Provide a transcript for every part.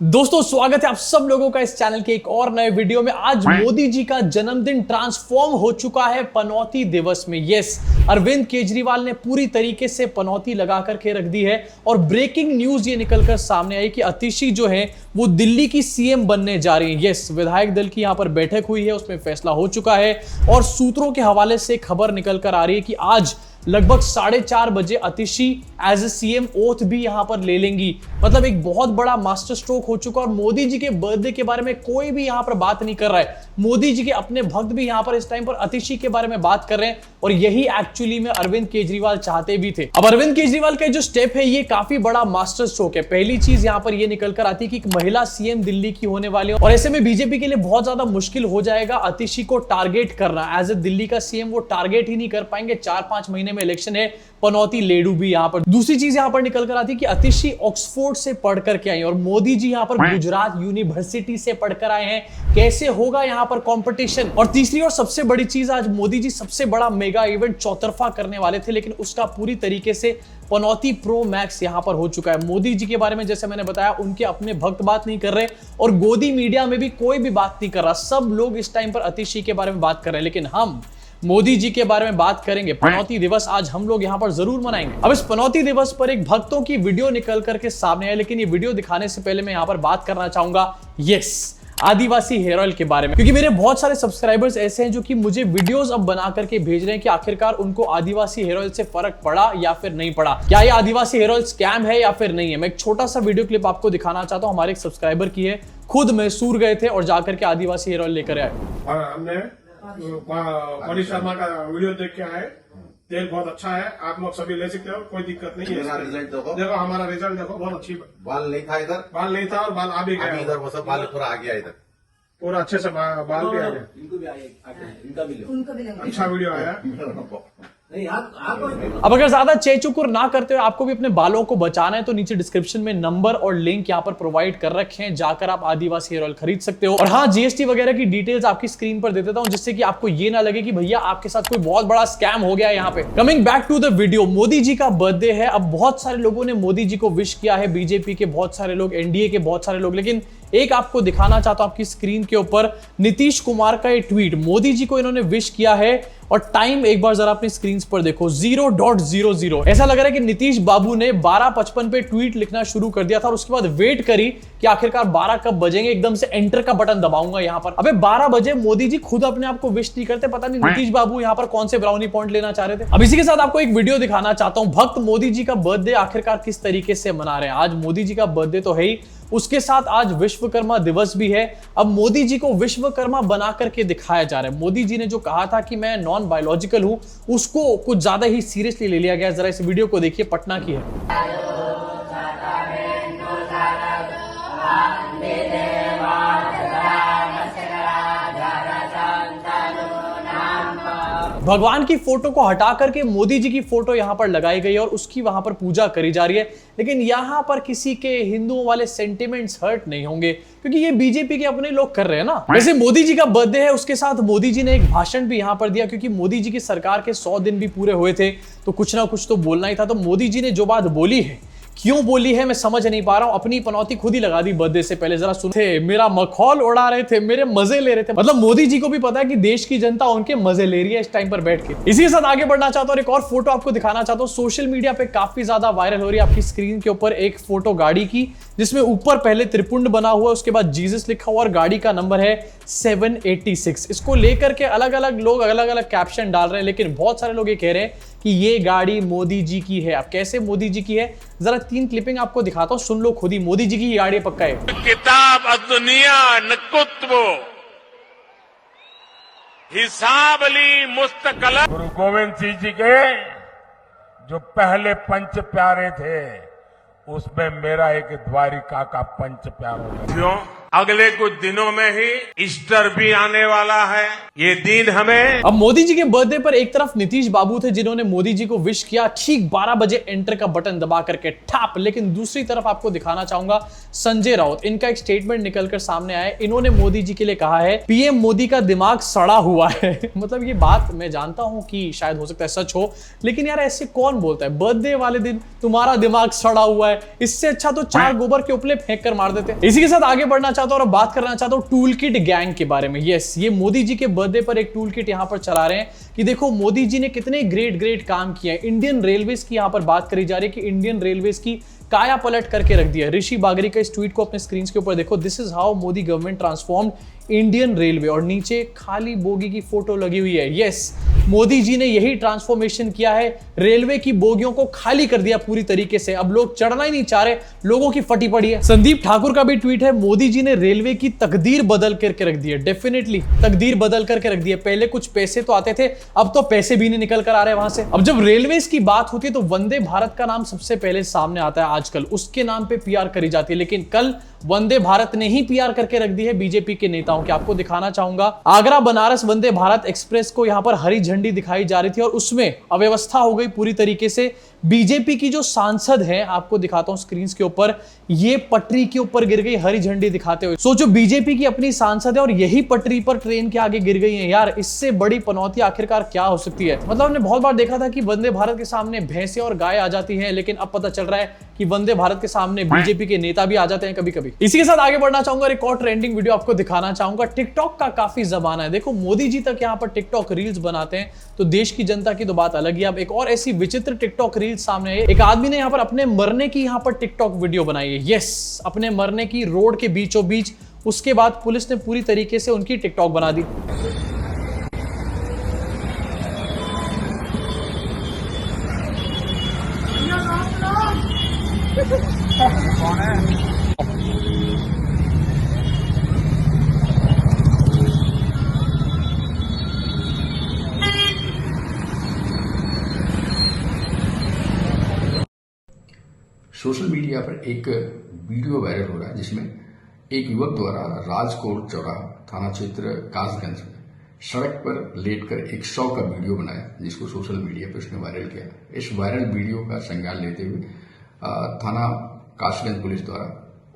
दोस्तों स्वागत है आप सब लोगों का इस चैनल के एक और नए वीडियो में। आज मोदी जी का जन्मदिन ट्रांसफॉर्म हो चुका है पनौती दिवस में। यस, अरविंद केजरीवाल ने पूरी तरीके से पनौती लगा करके रख दी है और ब्रेकिंग न्यूज ये निकलकर सामने आई कि अतिशी जो है वो दिल्ली की सीएम बनने जा रही है। यस, विधायक दल की यहां पर बैठक हुई है, उसमें फैसला हो चुका है और सूत्रों के हवाले से खबर निकलकर आ रही है कि आज लगभग 4:30 बजे Atishi as a CM oath भी यहां पर ले लेंगी। मतलब एक बहुत बड़ा मास्टर स्ट्रोक हो चुका और मोदी जी के बर्थडे के बारे में कोई भी यहां पर बात नहीं कर रहा है। मोदी जी के अपने भक्त भी यहां पर इस टाइम पर अतिशी के बारे में बात कर रहे हैं और यही एक्चुअली में अरविंद केजरीवाल चाहते भी थे। अब अरविंद केजरीवाल का जो स्टेप है ये काफी बड़ा मास्टर स्ट्रोक है। पहली चीज यहां पर ये निकल कर आती है कि एक महिला सीएम दिल्ली की होने वाली है और ऐसे में बीजेपी के लिए बहुत ज्यादा मुश्किल हो जाएगा अतिशी को टारगेट करना। एज ए दिल्ली का सीएम वो टारगेट ही नहीं कर पाएंगे। 4-5 महीने में इलेक्शन है, पनौती लेडू भी यहां पर। दूसरी चीज यहां पर निकल कर आती है कि अतिशी ऑक्सफोर्ड से पढ़कर के आई और मोदी जी यहां पर गुजरात यूनिवर्सिटी से पढ़कर आए हैं। कैसे होगा यहां पर कंपटीशन। और तीसरी और सबसे बड़ी चीज, आज मोदी जी सबसे बड़ा मेगा इवेंट चौतरफा करने वाले थे लेकिन उसका पूरी तरीके से पनौती प्रो मैक्स यहां पर हो चुका है। मोदी जी के बारे में जैसे मैंने बताया उनके अपने भक्त बात नहीं कर रहे और गोदी मीडिया में भी कोई भी बात नहीं कर रहा। सब लोग इस टाइम पर अतिशी के बारे में बात कर रहे हैं लेकिन हम मोदी जी के बारे में बात करेंगे। पनौती दिवस आज हम लोग यहां पर जरूर मनाएंगे। अब इस पनौती दिवस पर एक भक्तों की वीडियो निकल करके सामने है लेकिन ये वीडियो दिखाने से पहले मैं यहां पर बात करना चाहूंगा आदिवासी हेयर ऑयल के बारे में, क्योंकि मेरे बहुत सारे सब्सक्राइबर्स ऐसे हैं जो कि मुझे वीडियोस अब बना करके भेज रहे हैं कि आखिरकार उनको आदिवासी हेयर ऑयल से फर्क पड़ा या फिर नहीं पड़ा, क्या ये आदिवासी हेयर ऑयल स्कैम है या फिर नहीं है। मैं एक छोटा सा वीडियो क्लिप आपको दिखाना चाहता हूं। हमारे एक सब्सक्राइबर की है, खुद मैसूर गए थे और जाकर के आदिवासी हेयर ऑयल लेकर आए। हमने मनीष शर्मा का वीडियो देख के आए। तेल बहुत अच्छा है, आप लोग सभी ले सकते हो, कोई दिक्कत नहीं है। रिजल्ट देखो हमारा रिजल्ट देखो, बहुत अच्छी। बाल नहीं था इधर, बाल नहीं था और बाल आ भी गया इधर, वो सब बाल पूरा आ गया इधर, पूरा अच्छे से बाल भी आ गया। इनको भी उनको भी अच्छा वीडियो आया। नहीं आप अब अगर ज्यादा चेचुकुर ना करते हो, आपको भी अपने बालों को बचाना है तो नीचे डिस्क्रिप्शन में नंबर और लिंक यहाँ पर प्रोवाइड कर रखे हैं, जाकर आप आदिवासी हेयर ऑयल खरीद सकते हो। और हाँ, जीएसटी वगैरह की डिटेल्स आपकी स्क्रीन पर दे देता हूं जिससे कि आपको ये ना लगे कि भैया आपके साथ कोई बहुत बड़ा स्कैम हो गया यहाँ पे। Coming back to the video, Modi ji का बर्थडे है। अब बहुत सारे लोगों ने मोदी जी को विश किया है, बीजेपी के बहुत सारे लोग, एनडीए के बहुत सारे लोग, लेकिन एक आपको दिखाना चाहता हूं आपकी स्क्रीन के ऊपर नीतीश कुमार का ये ट्वीट। मोदी जी को इन्होंने विश किया है और टाइम एक बार जरा अपनी स्क्रीन पर देखो, 0.00। ऐसा लग रहा है कि नीतीश बाबू ने 12:55 पे ट्वीट लिखना शुरू कर दिया था और उसके बाद वेट करी कि आखिरकार 12 कब बजेंगे, एकदम से एंटर का बटन दबाऊंगा यहां पर। अबे 12 बजे मोदी जी खुद अपने आप को विश नहीं करते। पता नहीं नीतीश बाबू यहां पर कौन से ब्राउनी पॉइंट लेना चाह रहे थे। अब इसी के साथ आपको एक वीडियो दिखाना चाहता हूं, भक्त मोदी जी का बर्थडे आखिरकार किस तरीके से मना रहे हैं। आज मोदी जी का बर्थडे तो है ही, उसके साथ आज विश्वकर्मा दिवस भी है। अब मोदी जी को विश्वकर्मा बना करके दिखाया जा रहा है। मोदी जी ने जो कहा था कि मैं नॉन बायोलॉजिकल हूं, उसको कुछ ज्यादा ही सीरियसली ले लिया गया। जरा इस वीडियो को देखिए, पटना की है। भगवान की फोटो को हटा करके मोदी जी की फोटो यहां पर लगाई गई है और उसकी वहां पर पूजा करी जा रही है, लेकिन यहां पर किसी के हिंदुओं वाले सेंटिमेंट्स हर्ट नहीं होंगे क्योंकि ये बीजेपी के अपने लोग कर रहे हैं ना। वैसे मोदी जी का बर्थडे है, उसके साथ मोदी जी ने एक भाषण भी यहां पर दिया क्योंकि मोदी जी की सरकार के 100 दिन भी पूरे हुए थे तो कुछ ना कुछ तो बोलना ही था। तो मोदी जी ने जो बात बोली है, क्यों बोली है मैं समझ नहीं पा रहा हूं। अपनी पनौती खुद ही लगा दी बर्थडे से पहले। जरा सुनते, मेरा मखौल उड़ा रहे थे, मेरे मजे ले रहे थे। मतलब मोदी जी को भी पता है कि देश की जनता उनके मजे ले रही है इस टाइम पर बैठ के। इसी के साथ आगे बढ़ना चाहता हूं, एक और फोटो आपको दिखाना चाहता हूं। सोशल मीडिया पे काफी ज्यादा वायरल हो रही है। आपकी स्क्रीन के ऊपर एक फोटो गाड़ी की, जिसमें ऊपर पहले त्रिपुंड बना हुआ है, उसके बाद जीसस लिखा हुआ और गाड़ी का नंबर है 786। इसको लेकर के अलग अलग लोग अलग अलग कैप्शन डाल रहे हैं, लेकिन बहुत सारे लोग ये कह रहे हैं कि ये गाड़ी मोदी जी की है। अब कैसे मोदी जी की है, जरा 3 क्लिपिंग आपको दिखाता हूं, सुन लो खुद ही। मोदी जी की ये गाड़ी पक्का है। किताब दुनिया नकुत्व हिसाब अली मुस्तकल। गुरु गोविंद सिंह जी के जो पहले पंच प्यारे थे उसमें मेरा एक द्वारिका का पंच प्यारा। अगले कुछ दिनों में ही ईस्टर भी आने वाला है। ये दिन हमें अब मोदी जी के बर्थडे पर एक तरफ नीतीश बाबू थे जिन्होंने मोदी जी को विश किया ठीक 12 बजे एंटर का बटन दबा करके ठाप, लेकिन दूसरी तरफ आपको दिखाना चाहूंगा संजय राउत, इनका एक स्टेटमेंट निकलकर सामने आया। इन्होंने मोदी जी के लिए कहा है पीएम मोदी का दिमाग सड़ा हुआ है। मतलब ये बात मैं जानता हूं कि शायद हो सकता है सच हो, लेकिन यार ऐसे कौन बोलता है बर्थडे वाले दिन तुम्हारा दिमाग सड़ा हुआ है? इससे अच्छा तो 4 गोबर के उपले फेंक कर मार देते। इसी के साथ आगे बढ़ना चाहता हूं और बात करना चाहता हूं टूल किट गैंग के बारे में। यस, ये मोदी जी के बर्थडे पर एक टूल किट यहां पर चला रहे हैं कि देखो मोदी जी ने कितने ग्रेट काम किए हैं। इंडियन रेलवेज की यहां पर बात करी जा रही है कि इंडियन रेलवेज की काया पलट करके रख दिया। ऋषि बागरी का इस ट्वीट को अपने स्क्रीन के ऊपर देखो, this is how Modi government transformed Indian railway, और नीचे खाली बोगी की फोटो लगी हुई है। यस, मोदी जी ने यही ट्रांसफॉर्मेशन किया है, रेलवे की बोगियों को खाली कर दिया पूरी तरीके से। अब लोग चढ़ना ही नहीं चाह रहे, लोगों की फटी पड़ी है। संदीप ठाकुर का भी ट्वीट है, मोदी जी ने रेलवे की तकदीर बदल करके रख दी है। डेफिनेटली तकदीर बदल करके रख दी है। पहले कुछ पैसे तो आते थे, अब तो पैसे भी नहीं निकल कर आ रहे वहां से। अब जब रेलवेज की बात होती है तो वंदे भारत का नाम सबसे पहले सामने आता है आजकल, उसके नाम पे पीआर करी जाती है, लेकिन कल वंदे भारत ने ही पीआर करके रख दी है बीजेपी के नेताओं के। आपको दिखाना चाहूंगा आगरा बनारस वंदे भारत एक्सप्रेस को यहां पर हरी झंडी दिखाई जा रही थी और उसमें अव्यवस्था हो गई पूरी तरीके से। बीजेपी की जो सांसद है, आपको दिखाता हूं स्क्रीन के ऊपर, ये पटरी के ऊपर गिर गई हरी झंडी दिखाते हुए। सोचो बीजेपी की अपनी सांसद है और यही पटरी पर ट्रेन के आगे गिर गई है। यार इससे बड़ी पनौती आखिरकार क्या हो सकती है? मतलब हमने बहुत बार देखा था कि वंदे भारत के सामने भैंसे और गाय आ जाती हैं, लेकिन अब पता चल रहा है कि वंदे भारत के सामने बीजेपी के नेता भी आ जाते हैं कभी कभी। इसी के साथ आगे बढ़ना चाहूंगा, एक और ट्रेंडिंग वीडियो आपको दिखाना चाहूंगा। टिकटॉक का काफी जमाना है, देखो मोदी जी तक यहाँ पर टिकटॉक रील्स बनाते हैं, तो देश की जनता की तो बात अलग ही। अब एक और ऐसी विचित्र टिकटॉक रील्स सामने आई। एक आदमी ने यहाँ पर अपने मरने की यहाँ पर टिकटॉक वीडियो बनाई है। यस, अपने मरने की रोड के बीचों बीच। उसके बाद पुलिस ने पूरी तरीके से उनकी टिकटॉक बना दी। सोशल मीडिया पर एक वीडियो वायरल हो रहा है जिसमें एक युवक द्वारा राजकोट चौराहा थाना क्षेत्र कासगंज में सड़क पर लेटकर एक 100 का वीडियो बनाया, जिसको सोशल मीडिया पर उसने वायरल किया। इस वायरल वीडियो का संज्ञान लेते हुए थाना कासगंज पुलिस द्वारा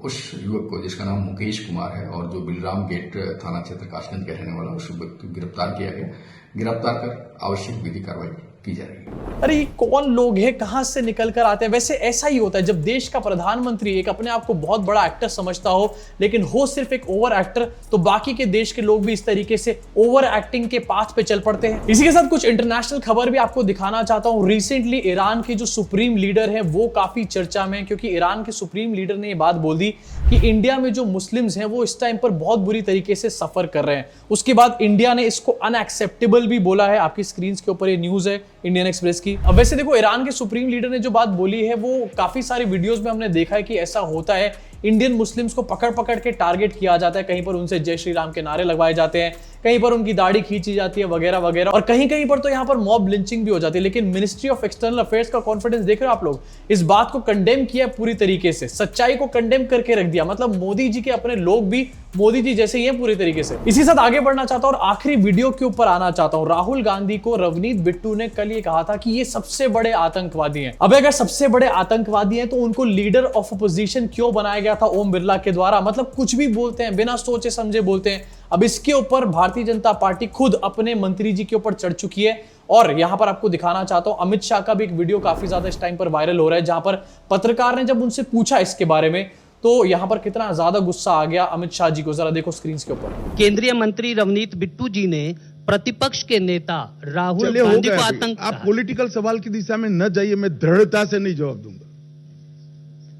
उस युवक को, जिसका नाम मुकेश कुमार है और जो बिलराम गेट थाना क्षेत्र कासगंज का रहने वाला, उस युवक को गिरफ्तार किया गया। गिरफ्तार कर आवश्यक विधि कार्रवाई की जा रही है। अरे ये कौन लोग हैं, कहां से निकल कर आते हैं? वैसे ऐसा ही होता है जब देश का प्रधानमंत्री एक अपने आप को बहुत बड़ा एक्टर समझता हो, लेकिन हो सिर्फ एक ओवर एक्टर, तो बाकी के देश के लोग भी इस तरीके से ओवर एक्टिंग के पाथ पे चल पड़ते हैं। इसी के साथ कुछ इंटरनेशनल खबर भी आपको दिखाना चाहता हूं। रिसेंटली ईरान के जो सुप्रीम लीडर हैं वो काफी चर्चा में, क्योंकि ईरान के सुप्रीम लीडर ने ये बात बोल दी कि इंडिया में जो मुस्लिम्स हैं वो इस टाइम पर बहुत बुरी तरीके से सफर कर रहे हैं। उसके बाद इंडिया ने इसको अनएक्सेप्टेबल भी बोला है। आपकी स्क्रीन के ऊपर ये न्यूज है इंडियन एक्सप्रेस की। अब वैसे देखो ईरान के सुप्रीम लीडर ने जो बात बोली है वो काफी सारे वीडियोस में हमने देखा है कि ऐसा होता है। इंडियन मुस्लिम्स को पकड़ पकड़ के टारगेट किया जाता है, कहीं पर उनसे जय श्री राम के नारे लगवाए जाते हैं, कहीं पर उनकी दाढ़ी खींची जाती है वगैरह वगैरह, और कहीं कहीं पर तो यहाँ पर मॉब लिंचिंग भी हो जाती है। लेकिन मिनिस्ट्री ऑफ एक्सटर्नल अफेयर्स का कॉन्फिडेंस देख रहे हो आप लोग, इस बात को कंडेम किया पूरी तरीके से, सच्चाई को कंडेम करके रख दिया। मतलब मोदी जी के अपने लोग भी मोदी जी जैसे ही हैं पूरी तरीके से। इसी साथ आगे बढ़ना चाहता हूं और आखिरी वीडियो के ऊपर आना चाहता हूं। राहुल गांधी को रवनीत बिट्टू ने कल ये कहा था कि ये सबसे बड़े आतंकवादी हैं। अब अगर सबसे बड़े आतंकवादी हैं तो उनको लीडर ऑफ अपोजिशन क्यों बनाया गया था ओम बिरला के द्वारा? मतलब कुछ भी बोलते हैं, बिना सोचे समझे बोलते हैं। अब इसके ऊपर भारतीय जनता पार्टी खुद अपने मंत्री जी के ऊपर चढ़ चुकी है। और यहां पर आपको दिखाना चाहता हूं, अमित शाह का भी एक वीडियो काफी ज्यादा इस टाइम पर वायरल हो रहा है, जहां पर पत्रकार ने जब उनसे पूछा इसके बारे में तो यहां पर कितना ज्यादा गुस्सा आ गया अमित शाह जी को। जरा देखो स्क्रीन के ऊपर। केंद्रीय मंत्री रवनीत बिट्टू जी ने प्रतिपक्ष के नेता राहुल गांधी को आतंक, आप पॉलिटिकल सवाल की दिशा में न जाइए, मैं दृढ़ता से नहीं जवाब दूंगा।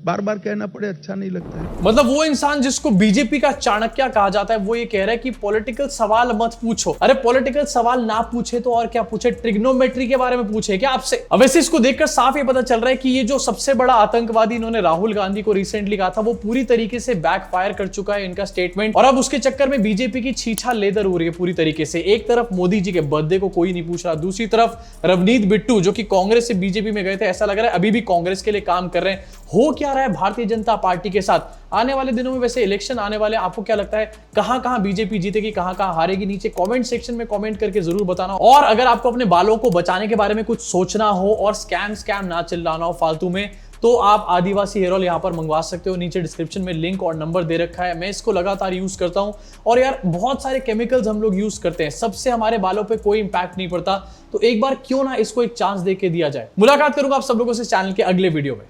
बार बार कहना पड़े अच्छा नहीं लगता है। मतलब वो इंसान जिसको बीजेपी का चाणक्य कहा जाता है वो ये कह रहा है कि पॉलिटिकल सवाल मत पूछो। अरे पॉलिटिकल सवाल ना पूछे तो और क्या पूछे, ट्रिग्नोमेट्री के बारे में पूछे क्या आपसे? अब वैसे इसको देखकर साफ ये पता चल रहा है कि ये जो सबसे बड़ा आतंकवादी इन्होंने राहुल गांधी को रिसेंटली कहा था वो पूरी तरीके से बैकफायर कर चुका है इनका स्टेटमेंट। और अब उसके चक्कर में बीजेपी की छीछा लेदर हो रही है पूरी तरीके से। एक तरफ मोदी जी के बर्थडे को कोई नहीं पूछ रहा, दूसरी तरफ रवनीत बिट्टू जो कि कांग्रेस से बीजेपी में गए थे, ऐसा लग रहा है अभी भी कांग्रेस के लिए काम कर रहे हैं। हो क्या रहा है भारतीय जनता पार्टी के साथ? आने वाले दिनों में वैसे इलेक्शन आने वाले, आपको क्या लगता है कहां कहां बीजेपी जीतेगी, कहां कहां हारेगी? नीचे कमेंट सेक्शन में कमेंट करके जरूर बताना। और अगर आपको अपने बालों को बचाने के बारे में कुछ सोचना हो और स्कैम ना चिल्लाना हो फालतू में, तो आप आदिवासी हेयर ऑयल यहां पर मंगवा सकते हो। नीचे डिस्क्रिप्शन में लिंक और नंबर दे रखा है। मैं इसको लगातार यूज करता हूं और यार बहुत सारे केमिकल्स हम लोग यूज करते हैं, सबसे हमारे बालों पे कोई इंपैक्ट नहीं पड़ता। तो एक बार क्यों ना इसको एक चांस दे के दिया जाए। मुलाकात करूंगा आप सब लोगों से चैनल के अगले वीडियो में।